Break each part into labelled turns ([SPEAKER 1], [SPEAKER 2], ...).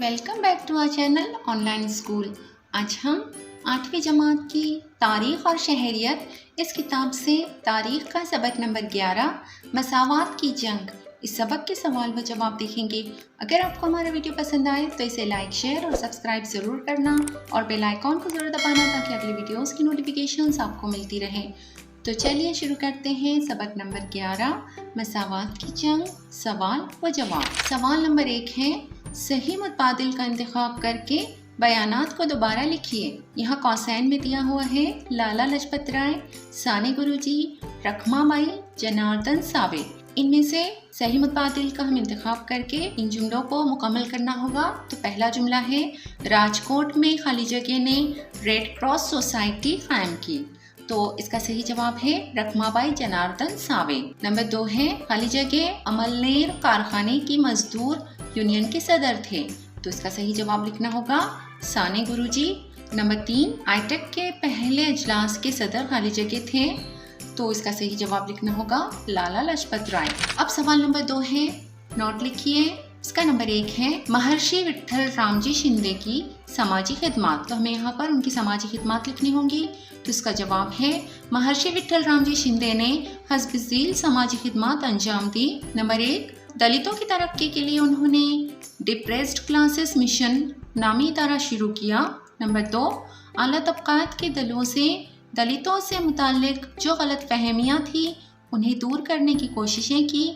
[SPEAKER 1] Welcome back to our channel online school. आज हम 8वीं जमात की तारीख़ और शहरियत इस किताब से तारीख़ का सबक नंबर 11 मसावात की जंग इस सबक के सवाल व जवाब देखेंगे। अगर आपको हमारा वीडियो पसंद आए तो इसे लाइक, शेयर और सब्सक्राइब ज़रूर करना और बेल आइकॉन को ज़रूर दबाना ताकि अगले वीडियोज़ की नोटिफिकेशंस आपको मिलती रहें। तो चलिए शुरू करते हैं सबक नंबर 11 मसावात की जंग सवाल व जवाब। सवाल नंबर 1 है, सही मुतबादिल का इंतखाब करके बयानात को दोबारा लिखिए। यहाँ कौसैन में दिया हुआ है लाला लजपत राय, साने गुरुजी, रखमाबाई, जनार्दन सावे। इनमें से सही मुतबादिल का हम इंतखाब करके इन जुमलों को मुकम्मल करना होगा। तो पहला जुमला है, राजकोट में खाली जगह ने रेड क्रॉस सोसाइटी कायम की। तो इसका सही जवाब है रखमाबाई जनार्दन सावे। नंबर 2 है, खाली जगह अमलनेर कारखाने की मजदूर यूनियन के सदर थे। तो इसका सही जवाब लिखना होगा साने गुरुजी। नंबर 3, आईटेक के पहले अजलास के सदर खाली जगह थे। तो इसका सही जवाब लिखना होगा लाला लाजपत राय। अब सवाल नंबर 2 है, नोट लिखिए। इसका नंबर 1 है, महर्षि विट्ठल रामजी शिंदे की समाजी खिदमत। तो हमें यहाँ पर उनकी समाजी खिदमत लिखनी होंगी। तो इसका जवाब है महर्षि विट्ठल रामजी शिंदे ने हस्ब-ए-ज़ील समाजी खिदमत अंजाम दी। नंबर 1, दलितों की तरक्की के लिए उन्होंने डिप्रेस्ड क्लासेस मिशन नामी इदारा शुरू किया। नंबर 2, आला तबकात के दलों से दलितों से मुताल्लिक जो गलत फहमियाँ थी उन्हें दूर करने की कोशिशें की।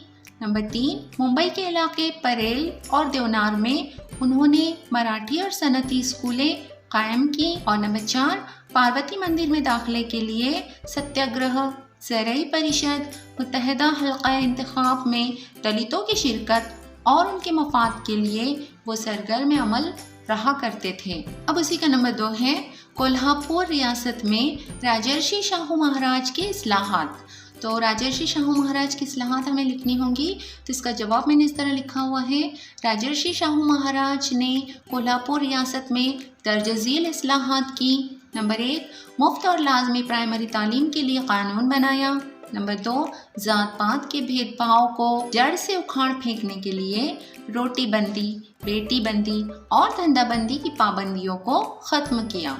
[SPEAKER 1] नंबर 3, मुंबई के इलाके परेल और देवनार में उन्होंने मराठी और सनती स्कूलें कायम की। और नंबर 4, पार्वती मंदिर में दाखिले के लिए सत्याग्रह, ज़रई परिषद, मुत्तहिदा हल्का इंतखाब में दलितों की शिरकत और उनके मफाद के लिए वो सरगर्म अमल रहा करते थे। अब उसी का नंबर 2 है, कोल्हापुर रियासत में राजर्षि शाहू महाराज की इस्लाहात। तो राजर्षि शाहू महाराज की इस्लाहात हमें लिखनी होंगी। तो इसका जवाब मैंने इस तरह लिखा हुआ है, राजर्षि शाहू महाराज ने कोल्हापुर रियासत में दर्ज-ए-ज़ील इस्लाहात की। नंबर 1, मुफ्त और लाजमी प्राइमरी तालीम के लिए कानून बनाया। नंबर 2, ज़ात पात के भेदभाव को जड़ से उखाड़ फेंकने के लिए रोटी बंदी, बेटी बंदी और धंधा बंदी की पाबंदियों को ख़त्म किया।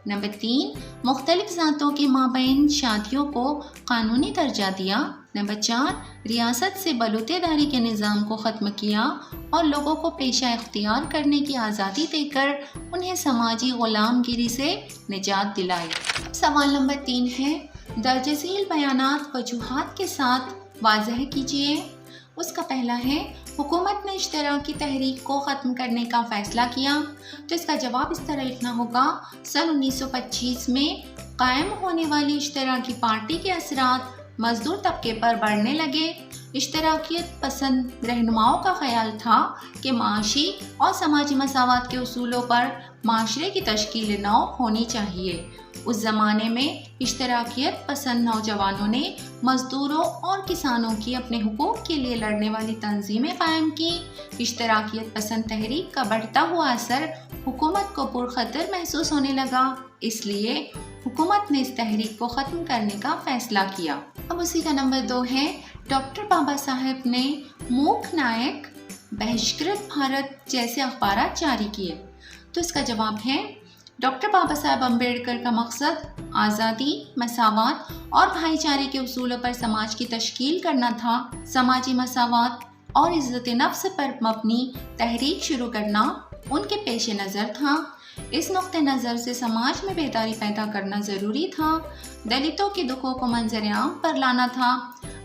[SPEAKER 1] नंबर 3, मुख्तलिफ ज़ातों के माबैन शादियों को कानूनी दर्जा दिया। नंबर 4, रियासत से बलूतेदारी के निज़ाम को ख़त्म किया और लोगों को पेशा इख्तियार करने की आज़ादी देकर उन्हें समाजी ग़ुलामगिरी से निजात दिलाई। सवाल नंबर 3 है, दर्ज-ए-ज़ील बयानात वजूहात के साथ वाज़ह कीजिए। उसका पहला है, हुकूमत ने इश्तराकी तहरीक को ख़त्म करने का फ़ैसला किया। तो इसका जवाब इस तरह लिखना होगा, सन 1925 में कायम होने वाली इश्तराकी पार्टी के असरात मज़दूर तबके पर बढ़ने लगे। इश्तराकियत पसंद रहनुमाओं का ख्याल था कि माशी और समाजी मसावात के उसूलों पर माशरे की तश्कील नौ होनी चाहिए। उस ज़माने में इश्तराकियत पसंद नौजवानों ने मज़दूरों और किसानों की अपने हुकूक के लिए लड़ने वाली तंजीमें कायम की। इश्तराकियत पसंद तहरीक का बढ़ता हुआ असर हुकूमत को पुरखतर महसूस होने लगा, इसलिए हुकूमत ने इस तहरीक को ख़त्म करने का फ़ैसला किया। अब उसी का नंबर 2 है, डॉक्टर बाबा साहेब ने मूक नायक, बहिष्कृत भारत जैसे अखबारात जारी किए। तो इसका जवाब है, डॉक्टर बाबा साहेब अम्बेडकर का मकसद आज़ादी, मसावात और भाईचारे के उसूलों पर समाज की तश्कील करना था। समाजी मसावात और इज़्ज़त नफ्स पर मबनी तहरीक शुरू करना उनके पेश नज़र था। इस नुक्ते नज़र से समाज में बेदारी पैदा करना ज़रूरी था। दलितों के दुखों को मंजर आम पर लाना था।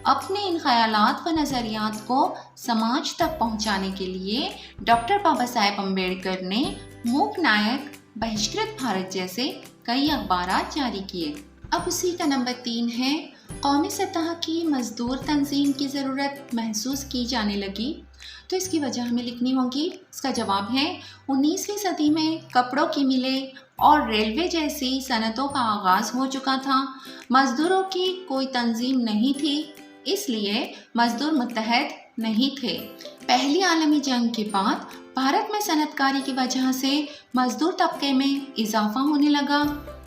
[SPEAKER 1] अपने इन ख़यालात व नज़रियात को समाज तक पहुँचाने के लिए डॉक्टर बाबा साहेब अम्बेडकर ने मूक नायक, बहिष्कृत भारत जैसे कई अखबारात जारी किए। अब उसी का नंबर 3 है, कौमी सतह की मज़दूर तंजीम की ज़रूरत महसूस की जाने लगी। तो इसकी वजह हमें लिखनी होगी। इसका जवाब है, 19वीं सदी में कपड़ों की मिलें और रेलवे जैसी सनतों का आगाज़ हो चुका था। मज़दूरों की कोई तंजीम नहीं थी, इसलिए मज़दूर मुत्तहद नहीं थे। पहली आलमी जंग के बाद भारत में सनतकारी की वजह से मज़दूर तबके में इजाफा होने लगा।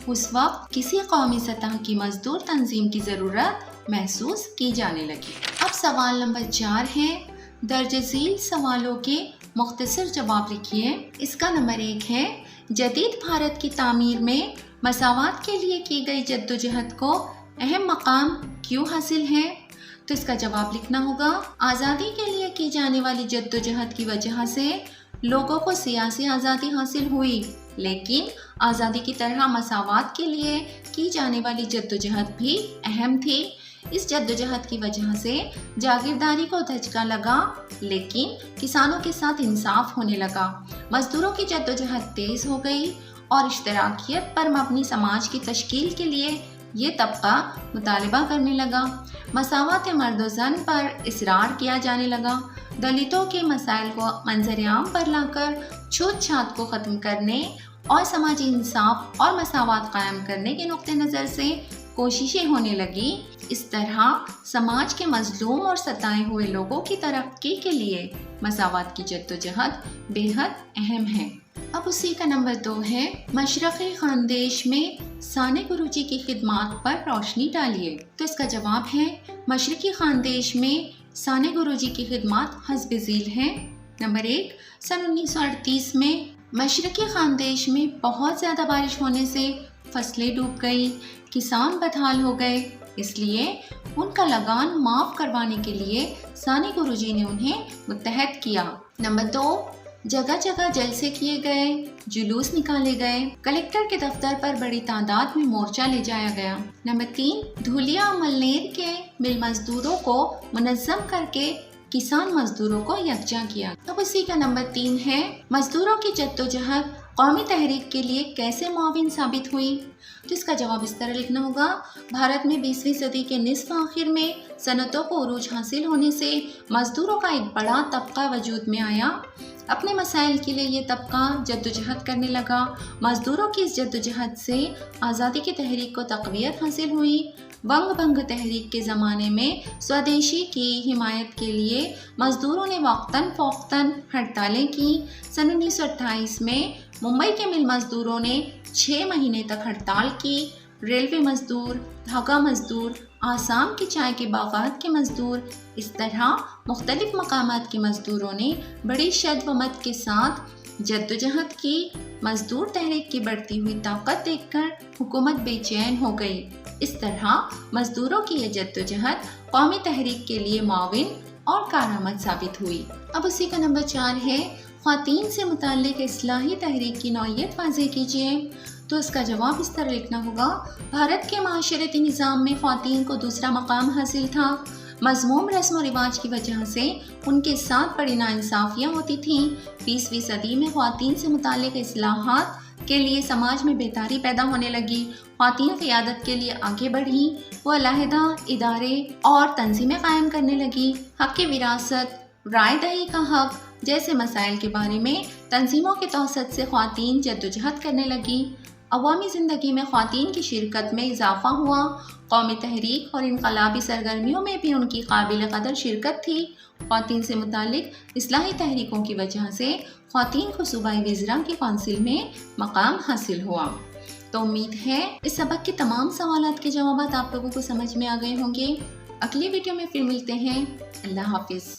[SPEAKER 1] उस वक्त किसी कौमी सतह की मज़दूर तंजीम की ज़रूरत महसूस की जाने लगी। अब सवाल नंबर 4 है, दर्ज-ए-ज़ील सवालों के مختصر جواب لکھیے۔ اس کا نمبر 1 ہے جدید بھارت کی تعمیر میں مساوات کے لیے کی گئی جدوجہد کو اہم مقام کیوں حاصل ہے؟ تو اس کا جواب لکھنا ہوگا آزادی کے لیے کی جانے والی جدوجہد کی وجہ سے لوگوں کو سیاسی آزادی حاصل ہوئی، لیکن آزادی کی طرح مساوات کے لیے کی جانے والی جدوجہد بھی اہم تھی۔ اس جدوجہد کی وجہ سے جاگیرداری کو دھچکا لگا، لیکن کسانوں کے ساتھ انصاف ہونے لگا۔ مزدوروں کی جدوجہد تیز ہو گئی اور اشتراکیت پر مبنی سماج کی تشکیل کے لیے یہ طبقہ مطالبہ کرنے لگا۔ مساوات مرد و زن پر اصرار کیا جانے لگا۔ دلتوں کے مسائل کو منظر عام پر لا کر چھوت چھات کو ختم کرنے اور سماجی انصاف اور مساوات قائم کرنے کے نقطہ نظر سے کوششیں ہونے لگی۔ اس طرح سماج کے مظلوم اور ستائے ہوئے لوگوں کی ترقی کے لیے مساوات کی جدوجہد بے حد اہم ہے۔ اب اسی کا نمبر 2 ہے مشرقی خاندیش میں سانے گروجی کی خدمات پر روشنی ڈالیے۔ تو اس کا جواب ہے مشرقی خاندیش میں سانے گروجی کی خدمات حسب ذیل ہیں۔ نمبر 1، سن 1938 میں مشرقی خاندیش میں بہت زیادہ بارش ہونے سے فصلیں ڈوب گئی، کسان بدحال ہو گئے، اس لیے ان کا لگان معاف کروانے کے لیے سانے گروجی نے انہیں متحد کیا۔ نمبر 2، جگہ جگہ جلسے کیے گئے، جلوس نکالے گئے، کلکٹر کے دفتر پر بڑی تعداد میں مورچہ لے جایا گیا۔ نمبر 3، دھولیا ملنیر کے مل مزدوروں کو منظم کر کے کسان مزدوروں کو یکجا کیا۔ اب اسی کا نمبر 3 ہے مزدوروں کی جدوجہد قومی تحریک کے لیے کیسے معاون ثابت ہوئی؟ تو اس کا جواب اس طرح لکھنا ہوگا بھارت میں 20ویں صدی کے نصف آخر میں صنعتوں کو عروج حاصل ہونے سے مزدوروں کا ایک بڑا طبقہ وجود میں آیا۔ اپنے مسائل کے لیے یہ طبقہ جدوجہد کرنے لگا۔ مزدوروں کی اس جدوجہد سے آزادی کی تحریک کو تقویت حاصل ہوئی۔ ونگ بھنگ تحریک کے زمانے میں سودیشی کی حمایت کے لیے مزدوروں نے وقتاً فوقتاً ہڑتالیں کی۔ سن 1928 میں ممبئی کے مل مزدوروں نے 6 مہینے تک ہڑتال کی۔ ریلوے مزدور، دھاگا مزدور، آسام کی چائے کے باغات کے مزدور، اس طرح مختلف مقامات کے مزدوروں نے بڑی شد و مت کے ساتھ جدوجہد کی۔ مزدور تحریک کی بڑھتی ہوئی طاقت دیکھ کر حکومت بے چین ہو گئی۔ اس طرح مزدوروں کی یہ جدوجہد قومی تحریک کے لیے معاون اور کارآمد ثابت ہوئی۔ اب اسی کا نمبر 4 ہے خواتین سے متعلق اصلاحی تحریک کی نوعیت واضح کیجیے۔ تو اس کا جواب اس طرح لکھنا ہوگا بھارت کے معاشرتی نظام میں خواتین کو دوسرا مقام حاصل تھا۔ مذموم رسم و رواج کی وجہ سے ان کے ساتھ بڑی ناانصافیاں ہوتی تھیں۔ 20ویں صدی میں خواتین سے متعلق اصلاحات کے لیے سماج میں بیداری پیدا ہونے لگی۔ خواتین قیادت کے لیے آگے بڑھیں۔ وہ علیحدہ ادارے اور تنظیمیں قائم کرنے لگیں۔ حق وراثت، رائے دہی کا حق جیسے مسائل کے بارے میں تنظیموں کے توسط سے خواتین جدوجہد کرنے لگیں۔ عوامی زندگی میں خواتین کی شرکت میں اضافہ ہوا۔ قومی تحریک اور انقلابی سرگرمیوں میں بھی ان کی قابل قدر شرکت تھی۔ خواتین سے متعلق اصلاحی تحریکوں کی وجہ سے خواتین کو صوبائی وزراء کی کونسل میں مقام حاصل ہوا۔ تو امید ہے اس سبق کے تمام سوالات کے جوابات آپ لوگوں کو سمجھ میں آ گئے ہوں گے۔ اگلی ویڈیو میں پھر ملتے ہیں۔ اللہ حافظ۔